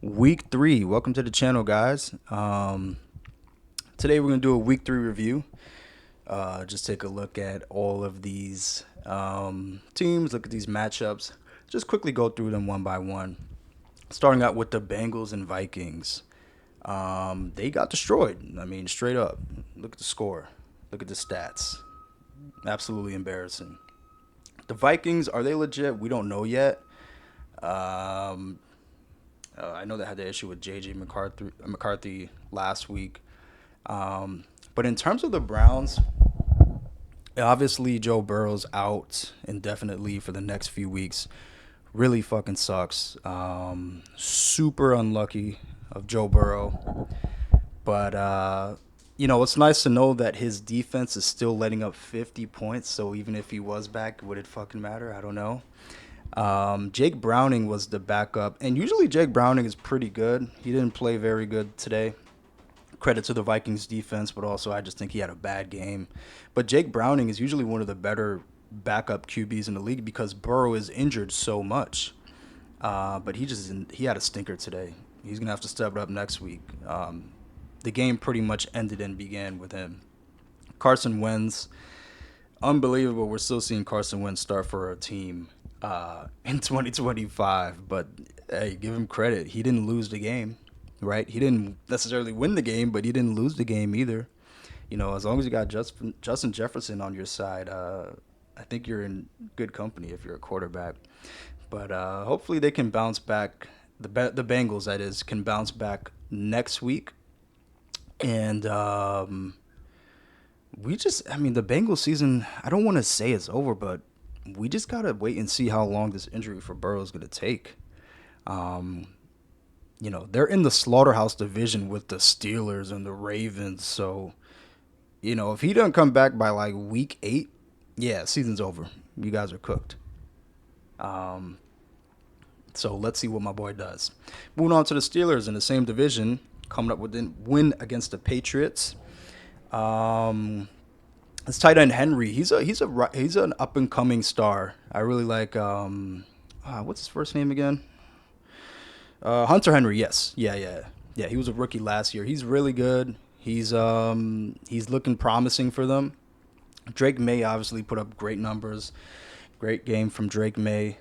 Week 3. Welcome to the channel, guys. Today we're going to do a week 3 review. Just take a look at all of these teams, look at these matchups. Just quickly go through them one by one. Starting out with the Bengals and Vikings. They got destroyed. I mean, straight up. Look at the score. Look at the stats. Absolutely embarrassing. The Vikings, are they legit? We don't know yet. Um, I know they had the issue with J.J. McCarthy last week. But in terms of the Browns, obviously Joe Burrow's out indefinitely for the next few weeks. Really fucking sucks. Super unlucky of Joe Burrow. But, it's nice to know that his defense is still letting up 50 points. So even if he was back, would it fucking matter? I don't know. Jake Browning was the backup, and usually Jake Browning is pretty good. He didn't play very good today. Credit to the Vikings defense, but also I just think he had a bad game. But Jake Browning is usually one of the better backup QBs in the league because Burrow is injured so much. But he had a stinker today. He's gonna have to step it up next week. The game pretty much ended and began with him. Carson Wentz, unbelievable. We're still seeing Carson Wentz start for a team in 2025. But hey, give him credit. He didn't lose the game, right? He didn't necessarily win the game, but he didn't lose the game either. As long as you got Justin Jefferson on your side, I think you're in good company if you're a quarterback. But hopefully they can bounce back. The Bengals, that is, can bounce back next week. And the Bengals season, I don't want to say it's over, but we just got to wait and see how long this injury for Burrow is going to take. They're in the slaughterhouse division with the Steelers and the Ravens. So, if he doesn't come back by like week 8, yeah, season's over. You guys are cooked. So let's see what my boy does. Moving on to the Steelers in the same division, coming up with a win against the Patriots. His tight end Henry, he's an up and coming star. I really like what's his first name again? Hunter Henry, yes. Yeah. He was a rookie last year. He's really good. He's looking promising for them. Drake May obviously put up great numbers. Great game from Drake May.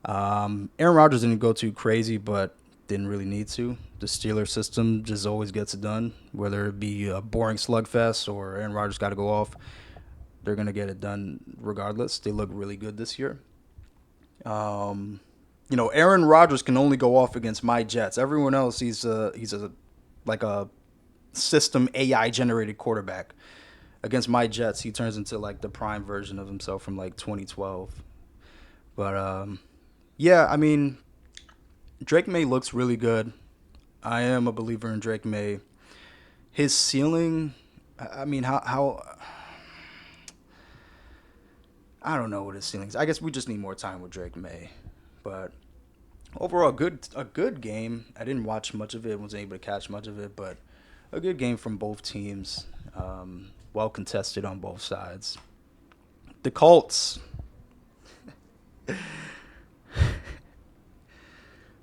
Aaron Rodgers didn't go too crazy, but didn't really need to. The Steelers system just always gets it done, whether it be a boring slugfest or Aaron Rodgers got to go off. They're gonna get it done regardless. They look really good this year. Aaron Rodgers can only go off against my Jets. Everyone else, he's a like a system AI generated quarterback. Against my Jets, he turns into like the prime version of himself from like 2012. But yeah, I mean, Drake May looks really good. I am a believer in Drake May. His ceiling, I mean, how I don't know what his ceiling is. I guess we just need more time with Drake May. But overall, a good game. I didn't watch much of it, wasn't able to catch much of it, but a good game from both teams. Well contested on both sides. The Colts.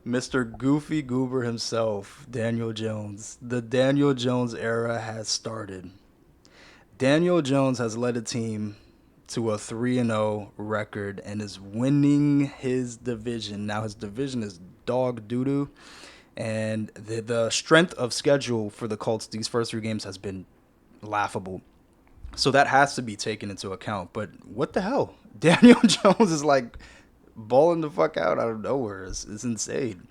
Mr. Goofy Goober himself, Daniel Jones. The Daniel Jones era has started. Daniel Jones has led a team to a 3-0 record and is winning his division. Now his division is dog doo-doo. And the strength of schedule for the Colts these first 3 games has been laughable. So that has to be taken into account. But what the hell? Daniel Jones is like balling the fuck out of nowhere. It's insane.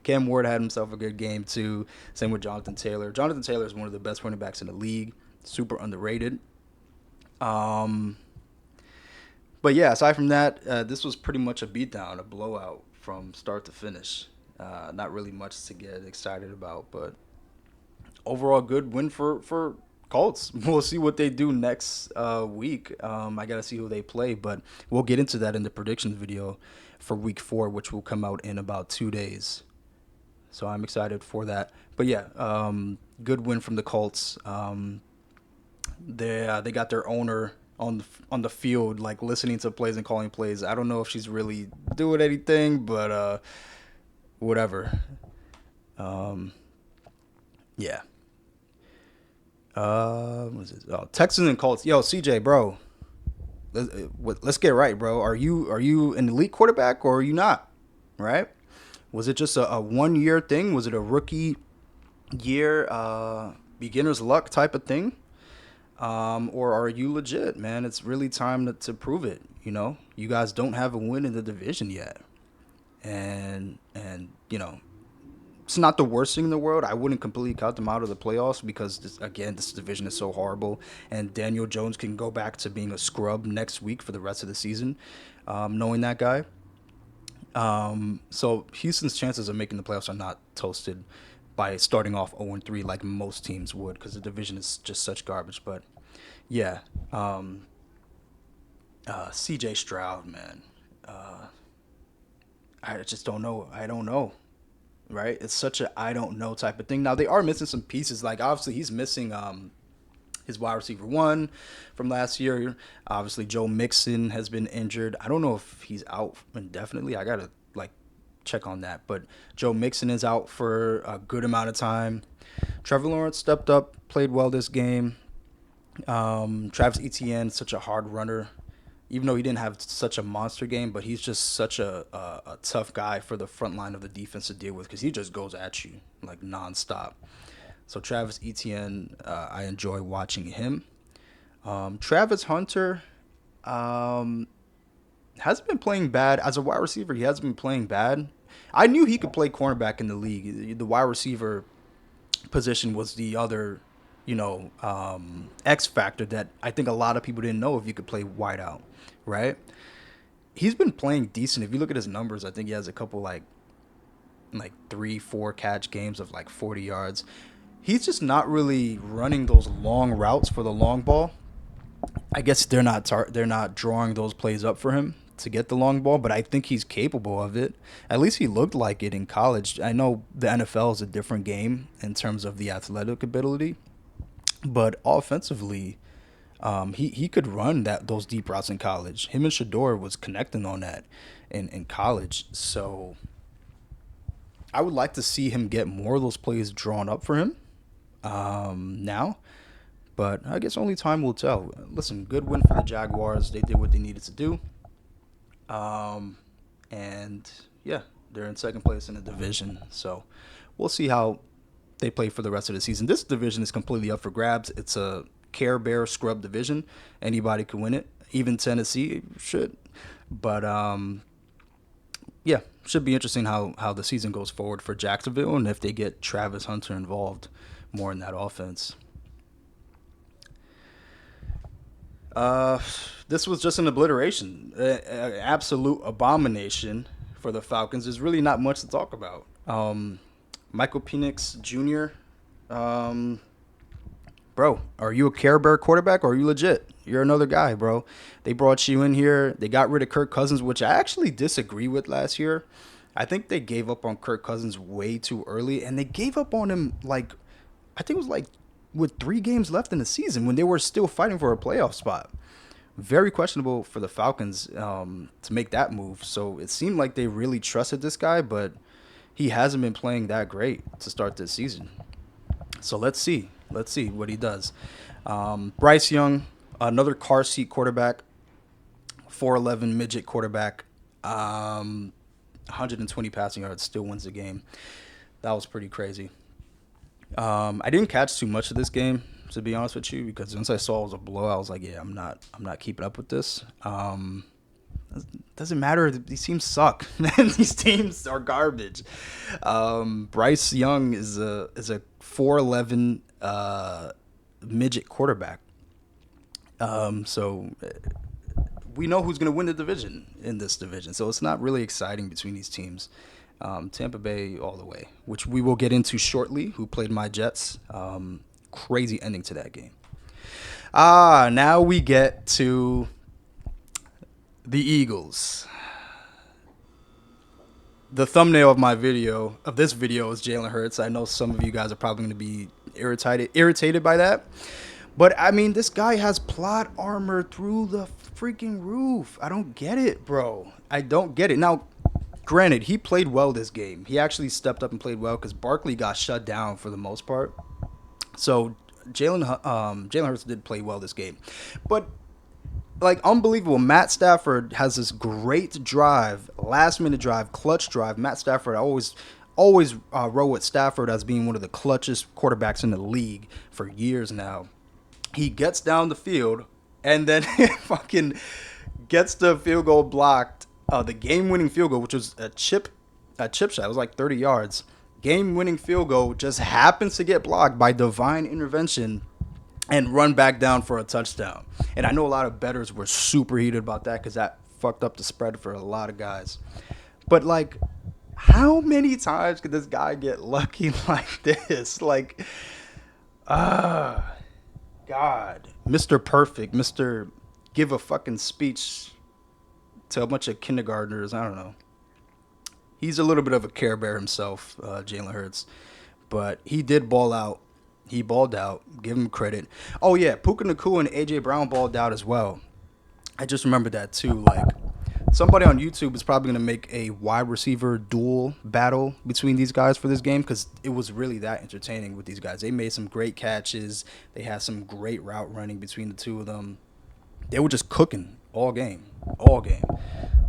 Cam Ward had himself a good game too. Same with Jonathan Taylor. Jonathan Taylor is one of the best running backs in the league. Super underrated. But yeah, aside from that, this was pretty much a beatdown, a blowout from start to finish. Not really much to get excited about, but overall good win for Colts. We'll see what they do next week. I got to see who they play, but we'll get into that in the predictions video for week 4, which will come out in about 2 days. So I'm excited for that. But yeah, good win from the Colts. They got their owner on the field, like listening to plays and calling plays. I don't know if she's really doing anything, but whatever. Um, yeah. What is it? Oh, Texans and Colts. Yo, CJ, bro, let's get right, bro. Are you an elite quarterback or are you not? Right? Was it just a 1 year thing? Was it a rookie year, beginner's luck type of thing? Or are you legit, man? It's really time to prove it. You guys don't have a win in the division yet, and it's not the worst thing in the world. I wouldn't completely cut them out of the playoffs because this division is so horrible, and Daniel Jones can go back to being a scrub next week for the rest of the season, knowing that guy. So Houston's chances of making the playoffs are not toasted by starting off 0-3 like most teams would because the division is just such garbage. But yeah, CJ Stroud, man, I just don't know. I don't know. Right? It's such a I don't know type of thing. Now they are missing some pieces. Like obviously he's missing his wide receiver one from last year. Obviously Joe Mixon has been injured. I don't know if he's out indefinitely. I gotta like check on that. But Joe Mixon is out for a good amount of time. Trevor Lawrence stepped up, played well this game. Travis Etienne, such a hard runner, even though he didn't have such a monster game, but he's just such a tough guy for the front line of the defense to deal with because he just goes at you like nonstop. So Travis Etienne, I enjoy watching him. Travis Hunter hasn't been playing bad as a wide receiver. He hasn't been playing bad. I knew he could play cornerback in the league. The wide receiver position was the other, X factor that I think a lot of people didn't know if you could play wide out, right? He's been playing decent. If you look at his numbers, I think he has a couple like 3-4 catch games of like 40 yards. He's just not really running those long routes for the long ball. I guess they're not drawing those plays up for him to get the long ball, but I think he's capable of it. At least he looked like it in college. I know the NFL is a different game in terms of the athletic ability, but offensively, he could run those deep routes in college. Him and Shador was connecting on that in college. So I would like to see him get more of those plays drawn up for him now. But I guess only time will tell. Listen, good win for the Jaguars. They did what they needed to do. And yeah, they're in second place in the division. So we'll see how they play for the rest of the season. This division is completely up for grabs. It's a Care Bear scrub division. Anybody can win it. Even Tennessee should. But yeah, should be interesting how the season goes forward for Jacksonville and if they get Travis Hunter involved more in that offense. Uh, this was just an obliteration, absolute abomination for the Falcons. There's really not much to talk about. Michael Penix Jr. Um, bro, are you a Care Bear quarterback or are you legit? You're another guy, bro. They brought you in here. They got rid of Kirk Cousins, which I actually disagree with last year. I think they gave up on Kirk Cousins way too early, and they gave up on him like I think it was like with 3 games left in the season when they were still fighting for a playoff spot. Very questionable for the Falcons to make that move. So it seemed like they really trusted this guy, but he hasn't been playing that great to start this season. So let's see. Let's see what he does. Bryce Young, another car seat quarterback, 4'11 midget quarterback, 120 passing yards, still wins the game. That was pretty crazy. I didn't catch too much of this game, to be honest with you, because once I saw it was a blowout, I was like, yeah, I'm not keeping up with this. Doesn't matter. These teams suck, man. These teams are garbage. Bryce Young is a 4'11 midget quarterback. So we know who's going to win the division in this division. So it's not really exciting between these teams. Tampa Bay all the way, which we will get into shortly, who played my Jets. Crazy ending to that game. Now we get to the Eagles. The thumbnail of this video is Jalen Hurts. I know some of you guys are probably going to be irritated by that. But, I mean, this guy has plot armor through the freaking roof. I don't get it, bro. I don't get it. Now, Granted, he played well this game. He actually stepped up and played well because Barkley got shut down for the most part. So Jalen Hurts did play well this game, but like unbelievable. Matt Stafford has this great drive, last minute drive, clutch drive. Matt Stafford, I always roll with Stafford as being one of the clutchest quarterbacks in the league for years now. He gets down the field and then fucking gets the field goal blocked. The game-winning field goal, which was a chip shot. It was like 30 yards. Game-winning field goal just happens to get blocked by divine intervention and run back down for a touchdown. And I know a lot of bettors were super heated about that because that fucked up the spread for a lot of guys. But like, how many times could this guy get lucky like this? Like, God, Mr. Perfect, Mr. Give a fucking speech to a bunch of kindergartners. I don't know. He's a little bit of a Care Bear himself, Jalen Hurts, but he did ball out. He balled out. Give him credit. Oh yeah, Puka Nacua and AJ Brown balled out as well. I just remembered that too. Like, somebody on YouTube is probably gonna make a wide receiver duel battle between these guys for this game because it was really that entertaining with these guys. They made some great catches. They had some great route running between the two of them. They were just cooking all game, all game.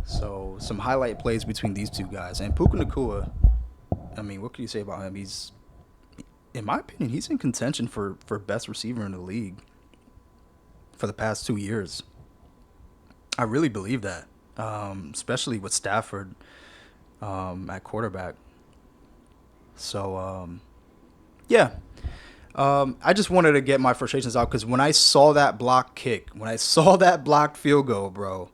So some highlight plays between these two guys. And Puka Nacua, I mean, what can you say about him? He's, in my opinion, he's in contention for best receiver in the league for the past 2 years. I really believe that, especially with Stafford at quarterback. So, yeah. I just wanted to get my frustrations out because when I saw that block kick, when I saw that blocked field goal, bro,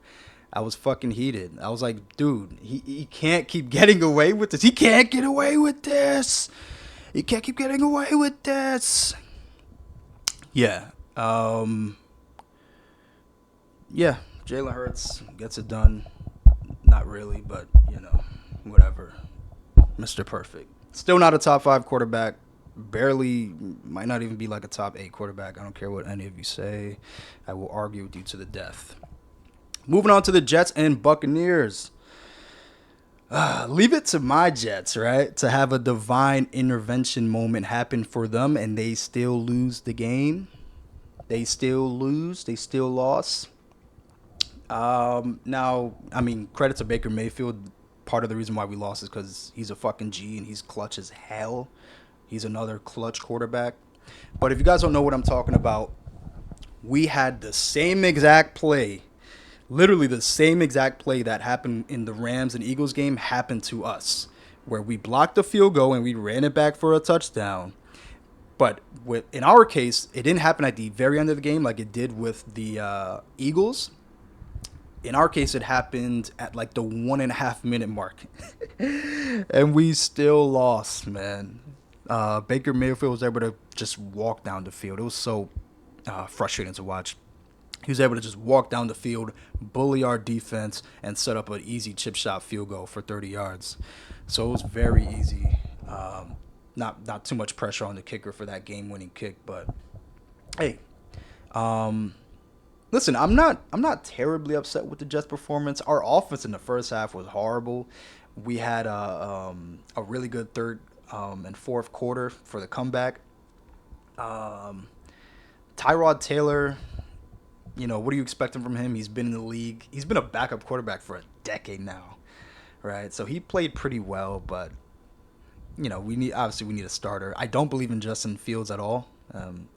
I was fucking heated. I was like, dude, he can't keep getting away with this. He can't get away with this. He can't keep getting away with this. Yeah. Yeah, Jalen Hurts gets it done. Not really, but, whatever. Mr. Perfect. Still not a top 5 quarterback. Barely, might not even be like a top 8 quarterback. I don't care what any of you say. I will argue with you to the death. Moving on to the Jets and Buccaneers. Leave it to my Jets, right? To have a divine intervention moment happen for them and they still lose the game. They still lose. They still lost. Now, I mean, credit to Baker Mayfield. Part of the reason why we lost is because he's a fucking G and he's clutch as hell. He's another clutch quarterback. But if you guys don't know what I'm talking about, we had the same exact play. Literally the same exact play that happened in the Rams and Eagles game happened to us, where we blocked the field goal and we ran it back for a touchdown. But in our case, it didn't happen at the very end of the game like it did with the Eagles. In our case, it happened at like the 1.5 minute mark. And we still lost, man. Baker Mayfield was able to just walk down the field. It was so frustrating to watch. He was able to just walk down the field, bully our defense, and set up an easy chip shot field goal for 30 yards. So it was very easy. Not too much pressure on the kicker for that game-winning kick. But hey, listen, I'm not terribly upset with the Jets' performance. Our offense in the first half was horrible. We had a really good third and fourth quarter for the comeback. Tyrod Taylor. What are you expecting from him? He's been in the league. He's been a backup quarterback for a decade now, right? So he played pretty well, but we need a starter. I don't believe in Justin Fields at all.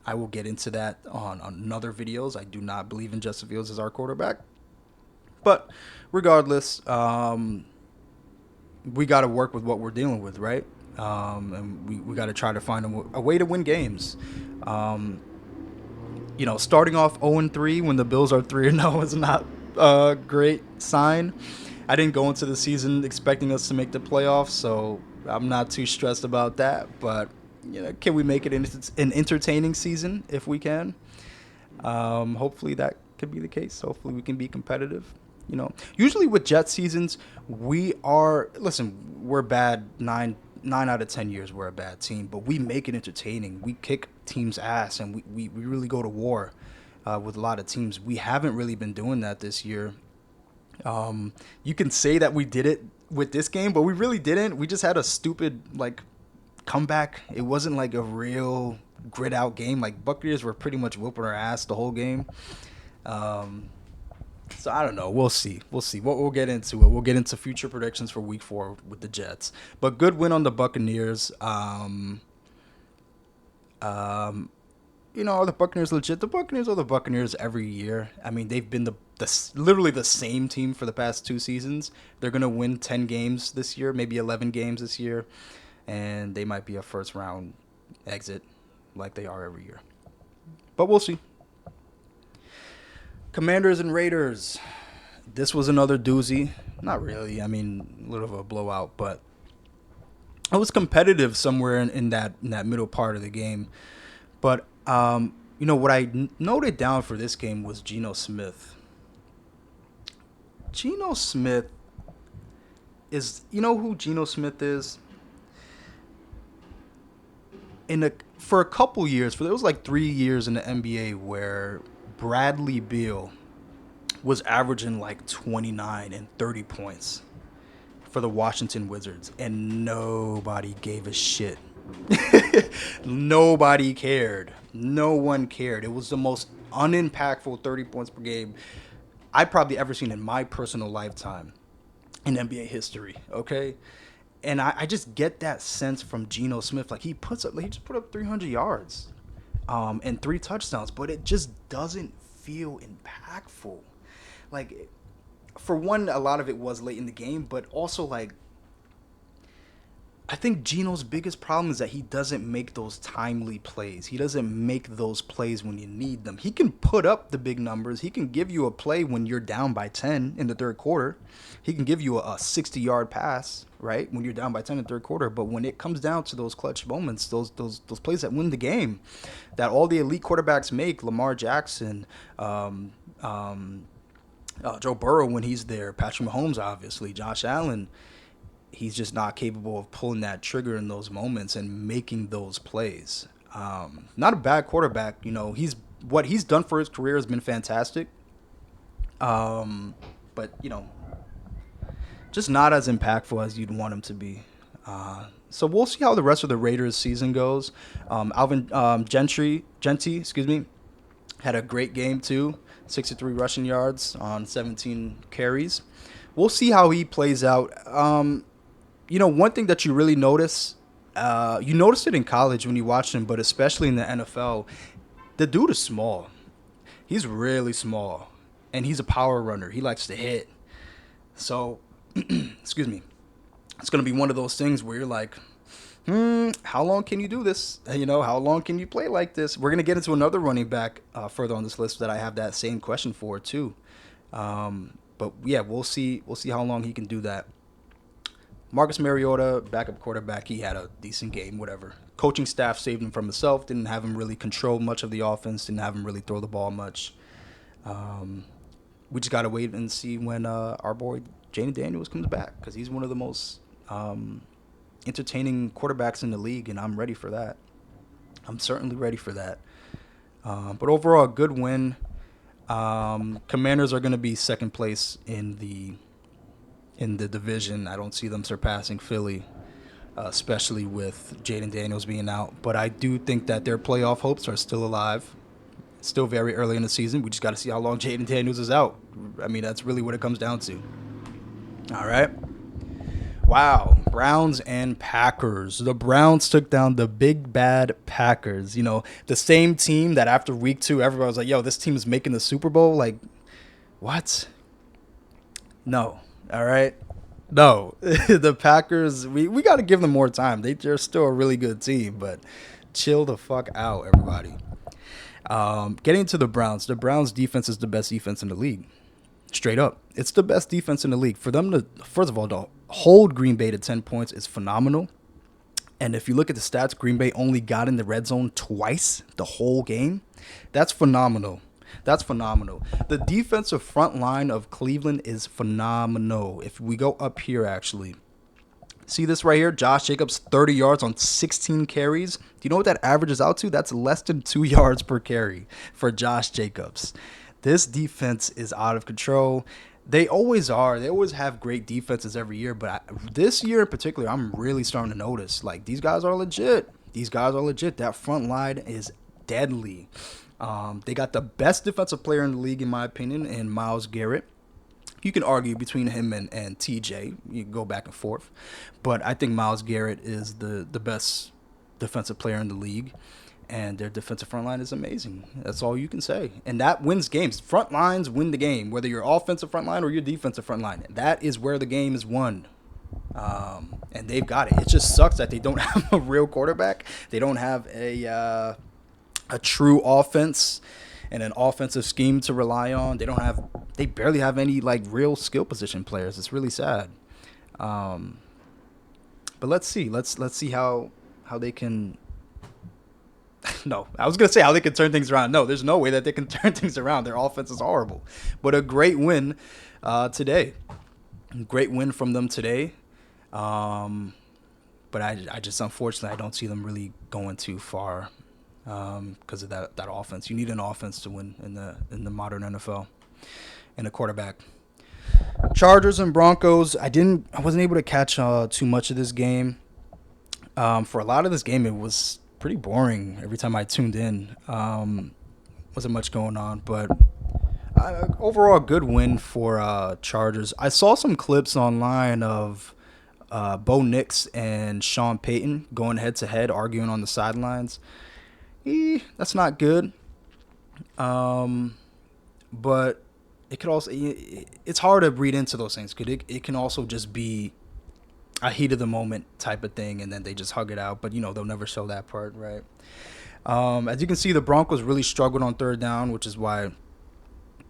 I will get into that on other videos. I do not believe in Justin Fields as our quarterback. But regardless, we got to work with what we're dealing with, right? And we got to try to find a way to win games. Starting off 0-3 when the Bills are 3-0 is not a great sign. I didn't go into the season expecting us to make the playoffs, so I'm not too stressed about that. But, can we make it an entertaining season if we can? Hopefully that could be the case. Hopefully we can be competitive. Usually with Jet seasons, we're bad 9 out of 10 years we're a bad team, but we make it entertaining. We kick teams' ass, and we really go to war with a lot of teams. We haven't really been doing that this year. You can say that we did it with this game, but we really didn't. We just had a stupid like comeback. It wasn't like a real grit out game. Like Buccaneers were pretty much whooping our ass the whole game. Um, so I don't know. We'll see. We'll see. We'll get into it. We'll get into future predictions for Week 4 with the Jets. But good win on the Buccaneers. Um, are the Buccaneers legit? The Buccaneers are the Buccaneers every year. I mean, they've been literally the same team for the past 2 seasons. They're gonna win 10 games this year, maybe 11 games this year, and they might be a first round exit, like they are every year. But we'll see. Commanders and Raiders. This was another doozy. Not really. I mean, a little of a blowout, but it was competitive somewhere in that middle part of the game. But what I noted down for this game was Geno Smith. Geno Smith is, who Geno Smith is? For a couple years, there was like 3 years in the NBA where Bradley Beal was averaging like 29 and 30 points for the Washington Wizards, and nobody gave a shit. Nobody cared. No one cared. It was the most unimpactful 30 points per game I've probably ever seen in my personal lifetime in NBA history. Okay, and I just get that sense from Geno Smith. Like he just put up 300 yards, and 3 touchdowns, but it just doesn't feel impactful. Like, for one, a lot of it was late in the game, but also like, I think Geno's biggest problem is that he doesn't make those timely plays. He doesn't make those plays when you need them. He can put up the big numbers. He can give you a play when you're down by 10 in the third quarter. He can give you a 60-yard pass, right, when you're down by 10 in the third quarter. But when it comes down to those clutch moments, those plays that win the game, that all the elite quarterbacks make, Lamar Jackson, Joe Burrow when he's there, Patrick Mahomes, obviously, Josh Allen, he's just not capable of pulling that trigger in those moments and making those plays. Not a bad quarterback. What he's done for his career has been fantastic. But, just not as impactful as you'd want him to be. So we'll see how the rest of the Raiders season goes. Alvin Gentry, had a great game too. 63 rushing yards on 17 carries. We'll see how he plays out. One thing that you really notice, you noticed it in college when you watched him, but especially in the NFL, the dude is small. He's really small, and he's a power runner. He likes to hit. So, excuse me, it's going to be one of those things where you're like, how long can you do this? How long can you play like this? We're going to get into another running back further on this list that I have that same question for too. But yeah, we'll see how long he can do that. Marcus Mariota, backup quarterback, he had a decent game, whatever. Coaching staff saved him from himself, didn't have him really control much of the offense, didn't have him really throw the ball much. We just got to wait and see when our boy Jaden Daniels comes back, because he's one of the most entertaining quarterbacks in the league, and I'm ready for that. I'm certainly ready for that. But overall, a good win. Commanders are going to be second place in the division. I don't see them surpassing Philly, especially with Jaden Daniels being out. But I do think that their playoff hopes are still alive. It's still very early in the season. We just got to see how long Jaden Daniels is out. I mean, that's really what it comes down to. All right. Wow. Browns and Packers. The Browns took down the big bad Packers. The same team that after week 2, everybody was like, yo, this team is making the Super Bowl. Like, what? No. All right. No. The Packers, we got to give them more time. They're still a really good team, but chill the fuck out, everybody. Getting to the Browns defense is the best defense in the league. Straight up. It's the best defense in the league. For them to, first of all, to hold Green Bay to 10 points is phenomenal. And if you look at the stats, Green Bay only got in the red zone twice the whole game. That's phenomenal. The defensive front line of Cleveland is phenomenal. If we go up here, actually, see this right here? Josh Jacobs, 30 yards on 16 carries. Do you know what that averages out to? That's less than 2 yards per carry for Josh Jacobs. This defense is out of control. They always are. They always have great defenses every year. But this year in particular, I'm really starting to notice like these guys are legit. These guys are legit. That front line is deadly. They got the best defensive player in the league, in my opinion, in Miles Garrett. You can argue between him and TJ. You can go back and forth. But I think Miles Garrett is the best defensive player in the league. And their defensive front line is amazing. That's all you can say. And that wins games. Front lines win the game, whether you're offensive front line or your defensive front line. That is where the game is won. And they've got it. It just sucks that they don't have a real quarterback. They don't have a true offense and an offensive scheme to rely on. They barely have any like real skill position players. It's really sad. Um, but let's see. Let's see how they can. No, I was gonna say how they can turn things around. No, there's no way that they can turn things around. Their offense is horrible. But a great win today. Great win from them today. But I just unfortunately I don't see them really going too far because of that offense. You need an offense to win in the modern NFL and a quarterback. Chargers and Broncos. I wasn't able to catch too much of this game. For a lot of this game, it was pretty boring. Every time I tuned in, wasn't much going on. But overall, good win for Chargers. I saw some clips online of Bo Nix and Sean Payton going head to head, arguing on the sidelines. That's not good. But it could also it's hard to read into those things because it can also just be a heat of the moment type of thing, and then they just hug it out. But they'll never show that part, right? As you can see, the Broncos really struggled on third down, which is why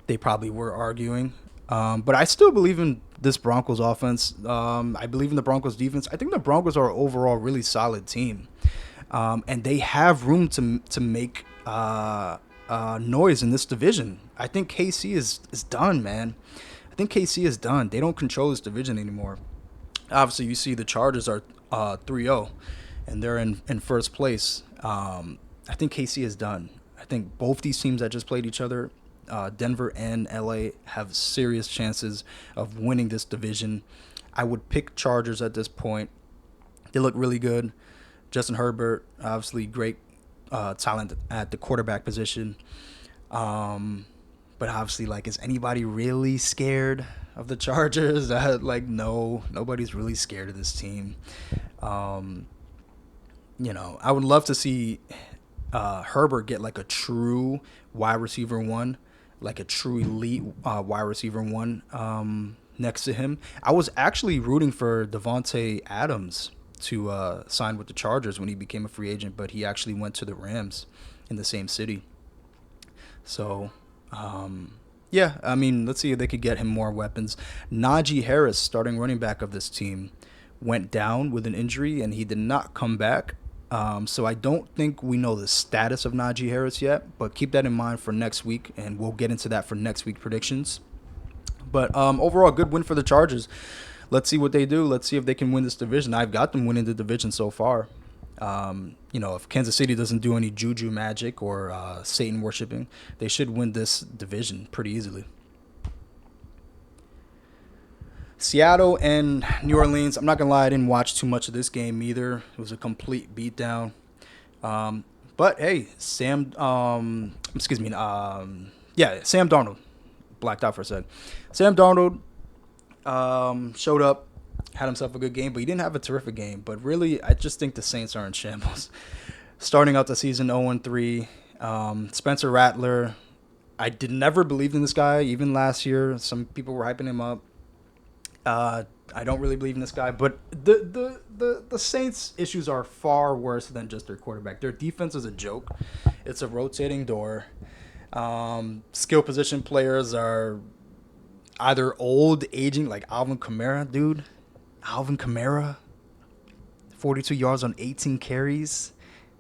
they probably were arguing. But I still believe in this Broncos offense. I believe in the Broncos defense. I think the Broncos are overall really solid team, and they have room to make noise in this division. I think KC is done, man. I think KC is done. They don't control this division anymore. Obviously, you see the Chargers are 3-0, and they're in first place. I think KC is done. I think both these teams that just played each other, Denver and LA, have serious chances of winning this division. I would pick Chargers at this point. They look really good. Justin Herbert, obviously great talent at the quarterback position. But obviously, like, is anybody really scared of the Chargers? No, nobody's really scared of this team. I would love to see Herbert get like a true wide receiver one, like a true elite wide receiver one next to him. I was actually rooting for Devontae Adams to sign with the Chargers when he became a free agent, but he actually went to the Rams in the same city. So, yeah, I mean, let's see if they could get him more weapons. Najee Harris, starting running back of this team, went down with an injury, and he did not come back. So I don't think we know the status of Najee Harris yet, but keep that in mind for next week, and we'll get into that for next week predictions. But overall, good win for the Chargers. Let's see what they do. Let's see if they can win this division. I've got them winning the division so far. If Kansas City doesn't do any juju magic or Satan worshiping, they should win this division pretty easily. Seattle and New Orleans. I'm not gonna lie, I didn't watch too much of this game either. It was a complete beatdown. But hey, Sam Darnold. Blacked out for a sec. Sam Darnold showed up, had himself a good game, but he didn't have a terrific game. But really, I just think the Saints are in shambles. Starting out the season 0-3. Spencer Rattler, I never believed in this guy, even last year. Some people were hyping him up. I don't really believe in this guy, but the Saints' issues are far worse than just their quarterback. Their defense is a joke. It's a rotating door. Skill position players are either old, aging, like Alvin Kamara, dude. Alvin Kamara, 42 yards on 18 carries.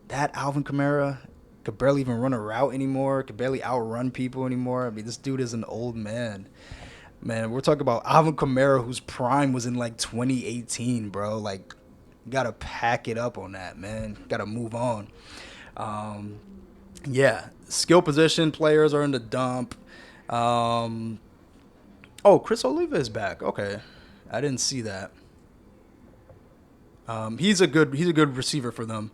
That Alvin Kamara could barely even run a route anymore, could barely outrun people anymore. I mean, this dude is an old man. Man, we're talking about Alvin Kamara, whose prime was in like 2018, bro. Like, you got to pack it up on that, man. Got to move on. Yeah, skill position players are in the dump. Oh, Chris Oliva is back. Okay, I didn't see that. He's a good receiver for them.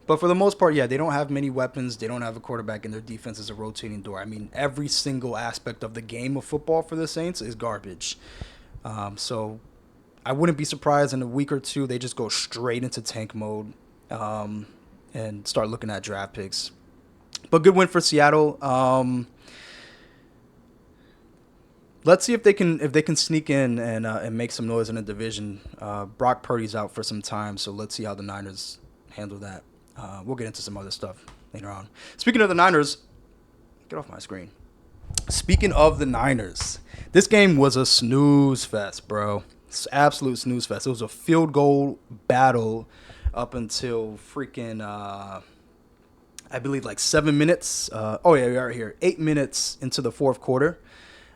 But for the most part, yeah, they don't have many weapons. They don't have a quarterback, and their defense is a rotating door. I mean, every single aspect of the game of football for the Saints is garbage. So I wouldn't be surprised in a week or two they just go straight into tank mode and start looking at draft picks. But good win for Seattle. Let's see if they can sneak in and make some noise in the division. Brock Purdy's out for some time, so let's see how the Niners handle that. We'll get into some other stuff later on. Speaking of the Niners, get off my screen. Speaking of the Niners, this game was a snooze fest, bro. It's absolute snooze fest. It was a field goal battle up until freaking I believe like 7 minutes. Oh yeah, we are here. 8 minutes into the fourth quarter.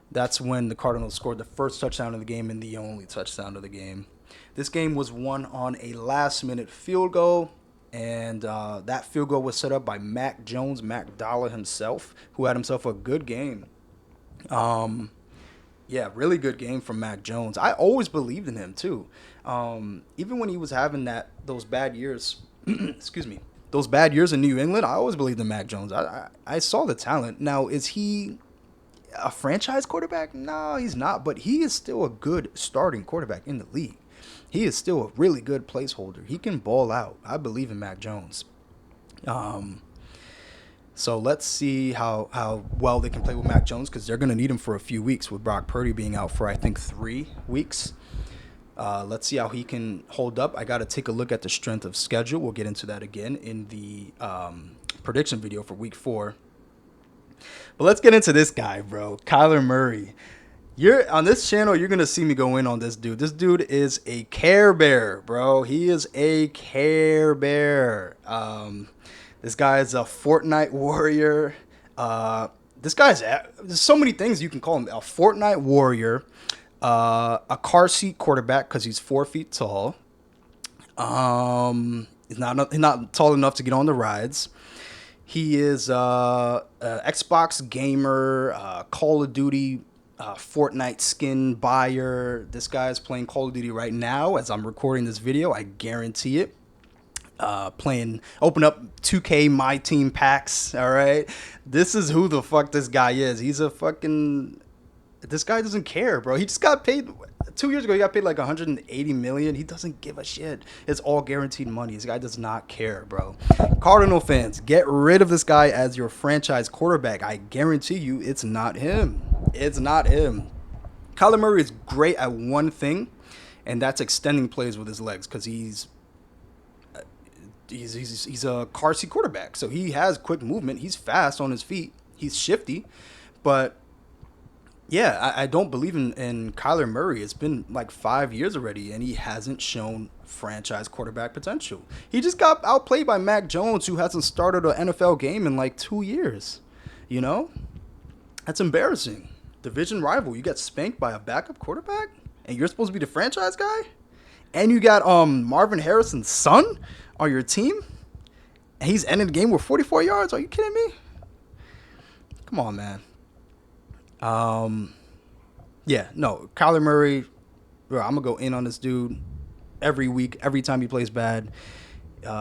That's when the Cardinals scored the first touchdown of the game and the only touchdown of the game. This game was won on a last-minute field goal, and that field goal was set up by Mac Jones, Mac Dollar himself, who had himself a good game. Yeah, really good game from Mac Jones. I always believed in him too. Even when he was having those bad years, excuse me, those bad years in New England, I always believed in Mac Jones. I saw the talent. Now, is he a franchise quarterback? No, he's not, but he is still a good starting quarterback in the league. He is still a really good placeholder. He can ball out. I believe in Mac Jones. So let's see how well they can play with Mac Jones, because they're going to need him for a few weeks with Brock Purdy being out for, I think, 3 weeks. Let's see how he can hold up. I got to take a look at the strength of schedule. We'll get into that again in the prediction video for week 4. But let's get into this guy, bro. Kyler Murray. You're on this channel, you're going to see me go in on this dude. This dude is a Care Bear, bro. He is a Care Bear. This guy is a Fortnite warrior. There's so many things you can call him. A Fortnite warrior, a car seat quarterback because he's 4 feet tall. He's not tall enough to get on the rides. He is a Xbox gamer, Call of Duty, Fortnite skin buyer. This guy is playing Call of Duty right now as I'm recording this video. I guarantee it. Open up 2K My Team packs. All right, this is who the fuck this guy is. This guy doesn't care, bro. He just got paid 2 years ago. He got paid like 180 million. He doesn't give a shit. It's all guaranteed money. This guy does not care, bro. Cardinal fans, get rid of this guy as your franchise quarterback. I guarantee you, it's not him. It's not him. Kyler Murray is great at one thing, and that's extending plays with his legs, because he's a car seat quarterback. So he has quick movement. He's fast on his feet. He's shifty. But yeah, I don't believe in Kyler Murray. It's been like 5 years already, and he hasn't shown franchise quarterback potential. He just got outplayed by Mac Jones, who hasn't started an NFL game in like 2 years. You know? That's embarrassing. Division rival. You got spanked by a backup quarterback, and you're supposed to be the franchise guy? And you got Marvin Harrison's son on your team, and he's ending the game with 44 yards? Are you kidding me? Come on, man. Yeah, no, Kyler Murray, bro, I'm going to go in on this dude every week, every time he plays bad.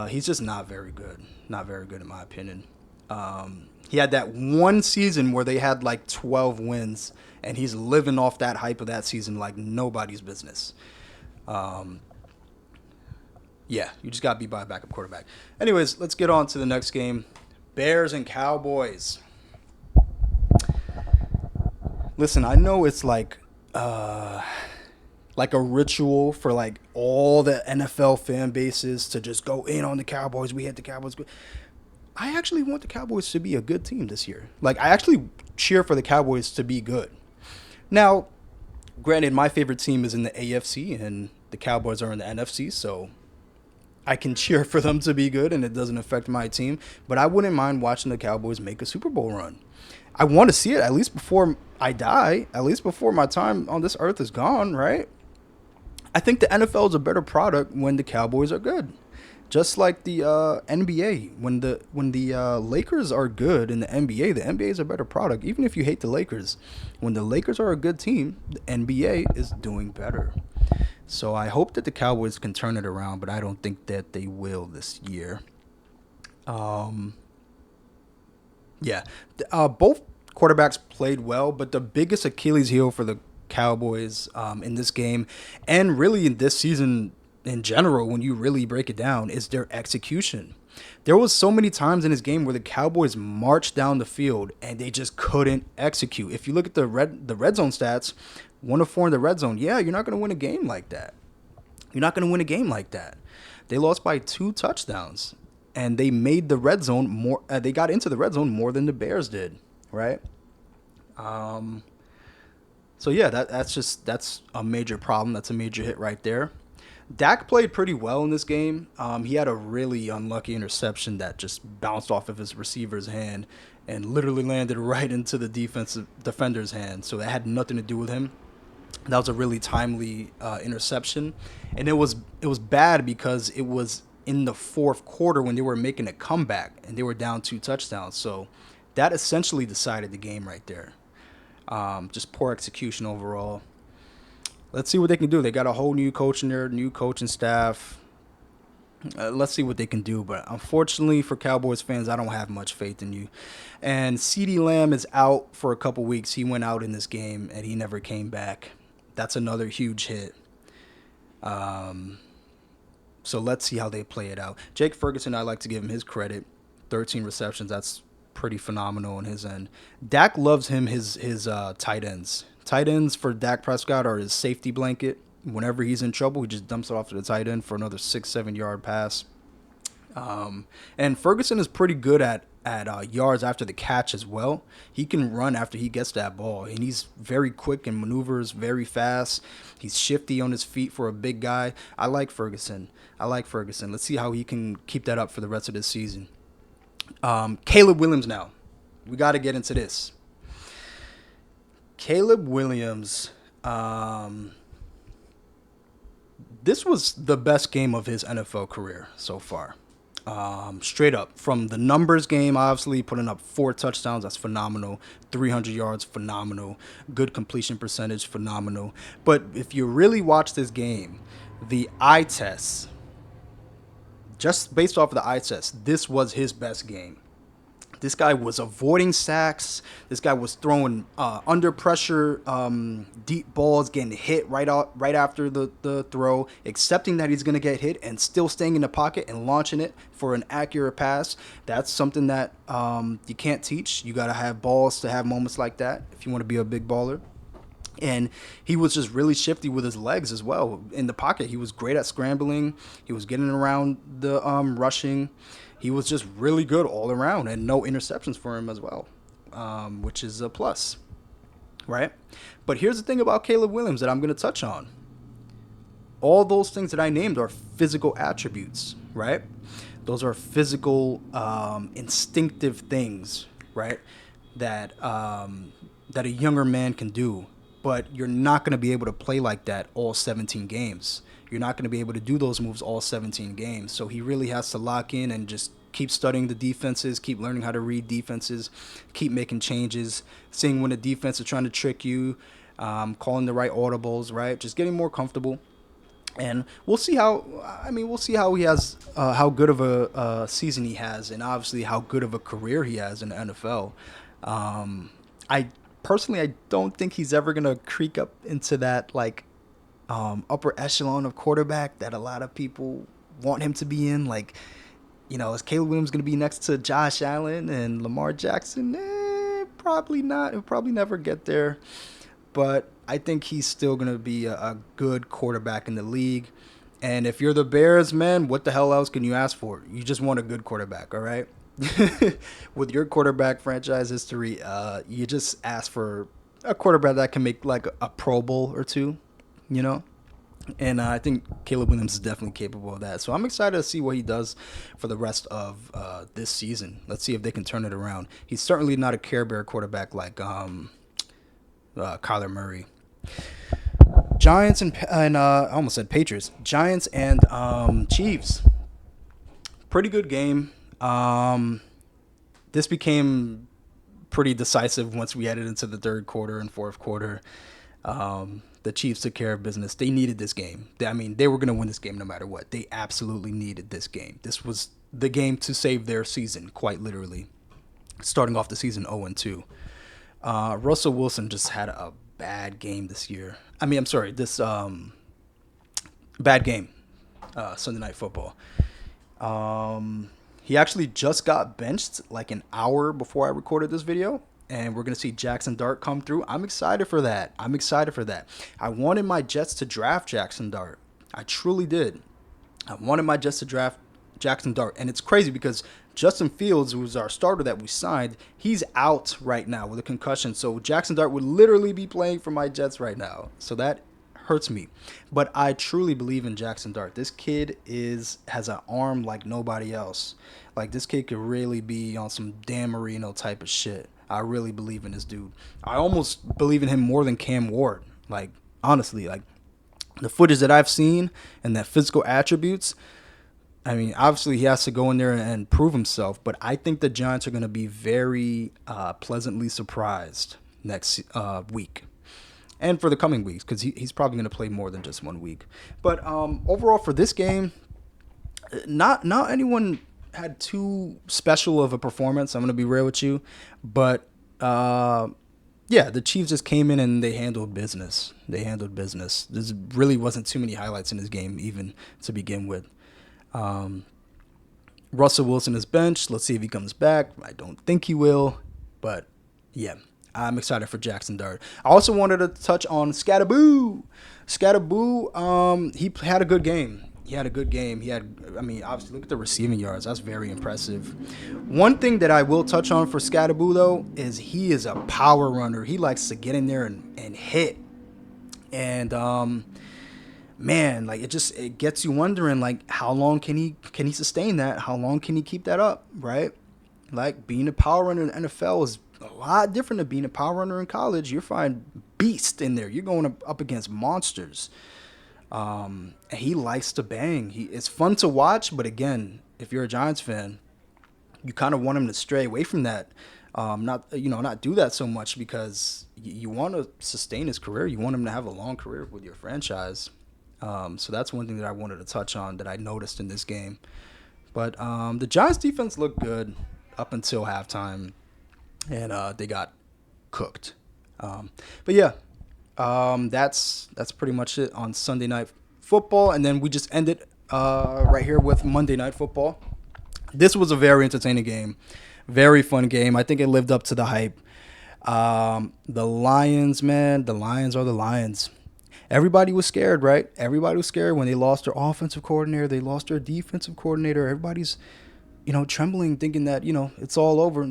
He's just not very good. Not very good, in my opinion. He had that one season where they had like 12 wins, and he's living off that hype of that season like nobody's business. Yeah, you just got beat by a backup quarterback. Anyways, let's get on to the next game. Bears and Cowboys. Listen, I know it's like a ritual for like all the NFL fan bases to just go in on the Cowboys. We hate the Cowboys. I actually want the Cowboys to be a good team this year. Like, I actually cheer for the Cowboys to be good. Now, granted, my favorite team is in the AFC and the Cowboys are in the NFC, so I can cheer for them to be good and it doesn't affect my team. But I wouldn't mind watching the Cowboys make a Super Bowl run. I want to see it at least before I die, at least before my time on this earth is gone, right? I think the NFL is a better product when the Cowboys are good. Just like the NBA, when the Lakers are good in the NBA is a better product. Even if you hate the Lakers, when the Lakers are a good team, the NBA is doing better. So I hope that the Cowboys can turn it around, but I don't think that they will this year. Um, yeah, both quarterbacks played well, but the biggest Achilles heel for the Cowboys in this game, and really in this season in general, when you really break it down, is their execution. There was so many times in this game where the Cowboys marched down the field and they just couldn't execute. If you look at the red zone stats, 1 of 4 in the red zone. Yeah, you're not going to win a game like that. You're not going to win a game like that. They lost by 2 touchdowns, and they made the red zone more. They got into the red zone more than the Bears did, right? Um, so yeah, that's a major problem. That's a major hit right there. Dak played pretty well in this game. He had a really unlucky interception that just bounced off of his receiver's hand and literally landed right into the defensive defender's hand. So it had nothing to do with him. That was a really timely interception, and it was bad because it was in the fourth quarter when they were making a comeback and they were down 2 touchdowns. So that essentially decided the game right there. Just poor execution overall. Let's see what they can do. They got a whole new coach in there, new coaching staff. Let's see what they can do. But unfortunately for Cowboys fans, I don't have much faith in you. And CeeDee Lamb is out for a couple weeks. He went out in this game and he never came back. That's another huge hit. Um, so let's see how they play it out. Jake Ferguson, I like to give him his credit. 13 receptions. That's pretty phenomenal on his end. Dak loves his tight ends. Tight ends for Dak Prescott are his safety blanket. Whenever he's in trouble, he just dumps it off to the tight end for another 6, 7 yard pass. And Ferguson is pretty good at yards after the catch as well. He can run after he gets that ball, and he's very quick and maneuvers very fast. He's shifty on his feet for a big guy. I like Ferguson. Let's see how he can keep that up for the rest of this season. Caleb Williams now. We got to get into this. Caleb Williams, this was the best game of his NFL career so far. Straight up. From the numbers game, obviously, putting up 4 touchdowns, that's phenomenal. 300 yards, phenomenal. Good completion percentage, phenomenal. But if you really watch this game, the eye test, just based off of the eye test, this was his best game. This guy was avoiding sacks. This guy was throwing under pressure, deep balls, getting hit right after the throw, accepting that he's going to get hit and still staying in the pocket and launching it for an accurate pass. That's something that you can't teach. You got to have balls to have moments like that if you want to be a big baller. And he was just really shifty with his legs as well. In the pocket, he was great at scrambling. He was getting around the rushing. He was just really good all around, and no interceptions for him as well, which is a plus, right? But here's the thing about Caleb Williams that I'm going to touch on. All those things that I named are physical attributes, right? Those are physical, instinctive things, right? That a younger man can do. But you're not going to be able to play like that all 17 games. You're not going to be able to do those moves all 17 games. So he really has to lock in and just keep studying the defenses, keep learning how to read defenses, keep making changes, seeing when the defense is trying to trick you, calling the right audibles, right? Just getting more comfortable. And we'll see how he has, how good of a season he has, and obviously how good of a career he has in the NFL. I personally, I don't think he's ever going to creak up into that, like, upper echelon of quarterback that a lot of people want him to be in. Like, is Caleb Williams going to be next to Josh Allen and Lamar Jackson? Probably not. He'll probably never get there. But I think he's still going to be a good quarterback in the league. And if you're the Bears, man, what the hell else can you ask for? You just want a good quarterback, all right? With your quarterback franchise history, you just ask for a quarterback that can make like a Pro Bowl or two, you know? And I think Caleb Williams is definitely capable of that. So I'm excited to see what he does for the rest of this season. Let's see if they can turn it around. He's certainly not a Care Bear quarterback like Kyler Murray. Giants and I almost said Patriots. Giants and Chiefs. pretty good game. This became pretty decisive once we headed into the third quarter and fourth quarter. The Chiefs took care of business. They needed this game. I mean, they were going to win this game no matter what. They absolutely needed this game. This was the game to save their season, quite literally. Starting off the season 0-2. Russell Wilson just had a bad game this year. I mean, I'm sorry, this bad game, Sunday Night Football. He actually just got benched like an hour before I recorded this video. And we're going to see Jackson Dart come through. I'm excited for that. I wanted my Jets to draft Jackson Dart. I truly did. I wanted my Jets to draft Jackson Dart. And it's crazy because Justin Fields, who was our starter that we signed, he's out right now with a concussion. So Jackson Dart would literally be playing for my Jets right now. So that hurts me. But I truly believe in Jackson Dart. This kid has an arm like nobody else. Like, this kid could really be on some Dan Marino type of shit. I really believe in this dude. I almost believe in him more than Cam Ward. Like, honestly, like, the footage that I've seen and that physical attributes, I mean, obviously he has to go in there and prove himself, but I think the Giants are going to be very pleasantly surprised next week. And for the coming weeks, because he's probably going to play more than just 1 week. But overall for this game, not anyone had too special of a performance. I'm going to be real with you. But, yeah, the Chiefs just came in and they handled business. There really wasn't too many highlights in this game, even to begin with. Russell Wilson is benched. Let's see if he comes back. I don't think he will. But, yeah, I'm excited for Jackson Dart. I also wanted to touch on Scatterboo. He had a good game. Obviously, look at the receiving yards. That's very impressive. One thing that I will touch on for Scatterboo, though, is he is a power runner. He likes to get in there and hit. And, man, like, it gets you wondering, like, how long can he sustain that? How long can he keep that up, right? Like, being a power runner in the NFL is a lot different than being a power runner in college. You're finding beasts in there. You're going up against monsters. And he likes to bang. It's fun to watch, but again, if you're a Giants fan, you kind of want him to stray away from that. Not do that so much, because you want to sustain his career. You want him to have a long career with your franchise. So that's one thing that I wanted to touch on that I noticed in this game. But the Giants defense looked good up until halftime, and they got cooked. But yeah. That's pretty much it on Sunday Night Football. And then we just ended right here with Monday Night Football. This was a very entertaining game. Very fun game. I think it lived up to the hype. The Lions, man. The Lions are the Lions. Everybody was scared, right? Everybody was scared when they lost their offensive coordinator. They lost their defensive coordinator. Everybody's, trembling, thinking that, it's all over.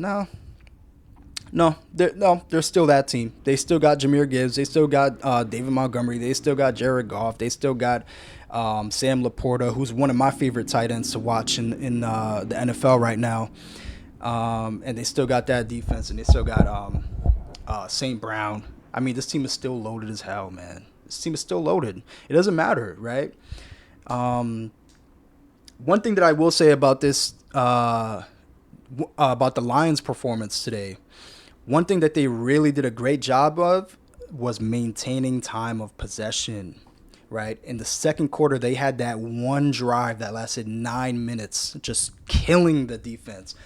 No, they're still that team. They still got Jahmyr Gibbs. They still got David Montgomery. They still got Jared Goff. They still got Sam Laporta, who's one of my favorite tight ends to watch in the NFL right now. And they still got that defense, and they still got St. Brown. I mean, this team is still loaded as hell, man. This team is still loaded. It doesn't matter, right? One thing that I will say about this, about the Lions' performance today, one thing that they really did a great job of was maintaining time of possession, right? In the second quarter, they had that one drive that lasted 9 minutes, just killing the defense.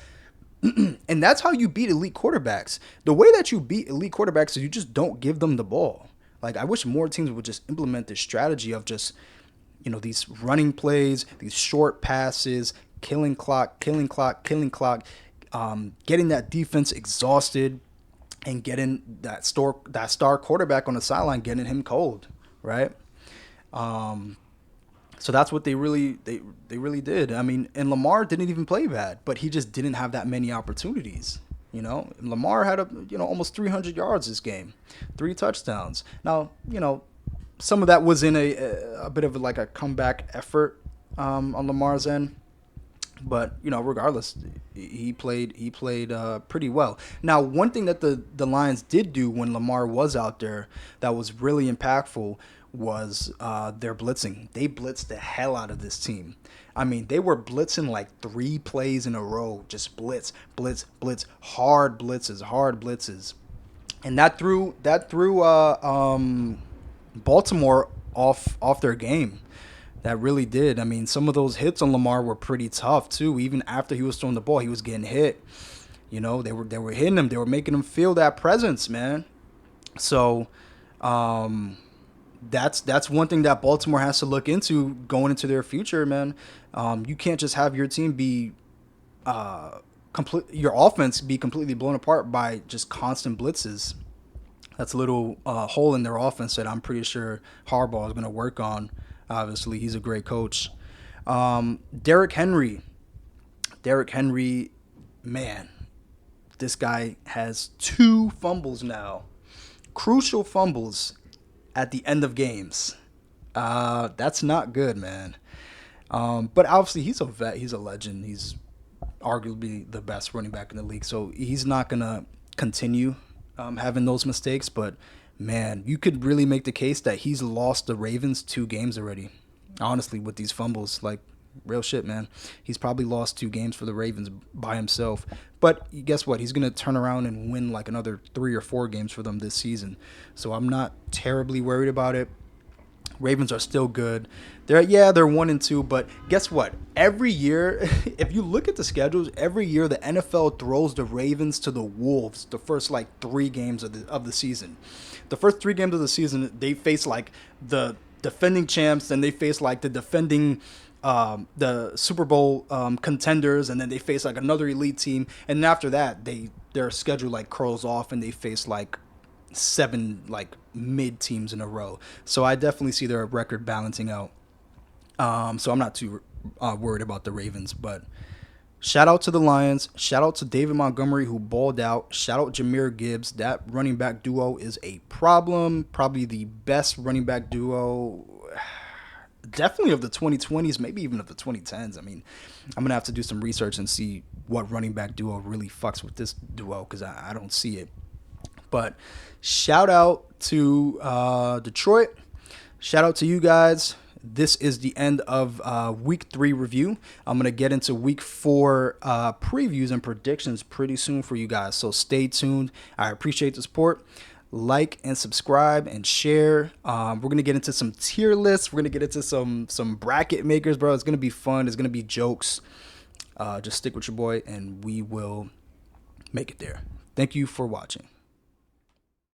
And that's how you beat elite quarterbacks. The way that you beat elite quarterbacks is you just don't give them the ball. Like, I wish more teams would just implement this strategy of just, these running plays, these short passes, killing clock, getting that defense exhausted, and getting that star quarterback on the sideline, getting him cold, right? So that's what they really did. I mean, and Lamar didn't even play bad, but he just didn't have that many opportunities. Lamar had almost 300 yards this game, 3 touchdowns. Now, some of that was in a bit of like a comeback effort on Lamar's end. But, regardless, he played pretty well. Now, one thing that the Lions did do when Lamar was out there that was really impactful was their blitzing. They blitzed the hell out of this team. I mean, they were blitzing like 3 plays in a row, just blitz, blitz, blitz, hard blitzes, and that threw Baltimore off their game. That really did. I mean, some of those hits on Lamar were pretty tough too. Even after he was throwing the ball, he was getting hit. They were hitting him. They were making him feel that presence, man. So, that's one thing that Baltimore has to look into going into their future, man. You can't just have your team be your offense be completely blown apart by just constant blitzes. That's a little hole in their offense that I'm pretty sure Harbaugh is going to work on. Obviously, he's a great coach. Derrick Henry. Derrick Henry, man, this guy has 2 fumbles now. Crucial fumbles at the end of games. That's not good, man. But obviously, he's a vet. He's a legend. He's arguably the best running back in the league. So he's not going to continue having those mistakes. But, man, you could really make the case that he's lost the Ravens 2 games already. Honestly, with these fumbles, like, real shit, man. He's probably lost 2 games for the Ravens by himself. But guess what? He's going to turn around and win like another 3 or 4 games for them this season. So I'm not terribly worried about it. Ravens are still good. They're 1-2, but guess what? Every year, if you look at the schedules, every year the NFL throws the Ravens to the Wolves the first like 3 games of the season. The first 3 games of the season, they face like the defending champs, then they face like the defending the Super Bowl contenders, and then they face like another elite team, and then after that their schedule like curls off and they face like 7 like mid teams in a row. So I definitely see their record balancing out. So I'm not too worried about the Ravens, but shout out to the Lions. Shout out to David Montgomery, who balled out. Shout out Jahmyr Gibbs. That running back duo is a problem. Probably the best running back duo, definitely of the 2020s, maybe even of the 2010s. I mean, I'm going to have to do some research and see what running back duo really fucks with this duo, because I don't see it. But shout out to Detroit. Shout out to you guys. This is the end of week 3 review. I'm going to get into week 4 previews and predictions pretty soon for you guys. So stay tuned. I appreciate the support. Like and subscribe and share. We're going to get into some tier lists. We're going to get into some bracket makers, bro. It's going to be fun. It's going to be jokes. Just stick with your boy and we will make it there. Thank you for watching.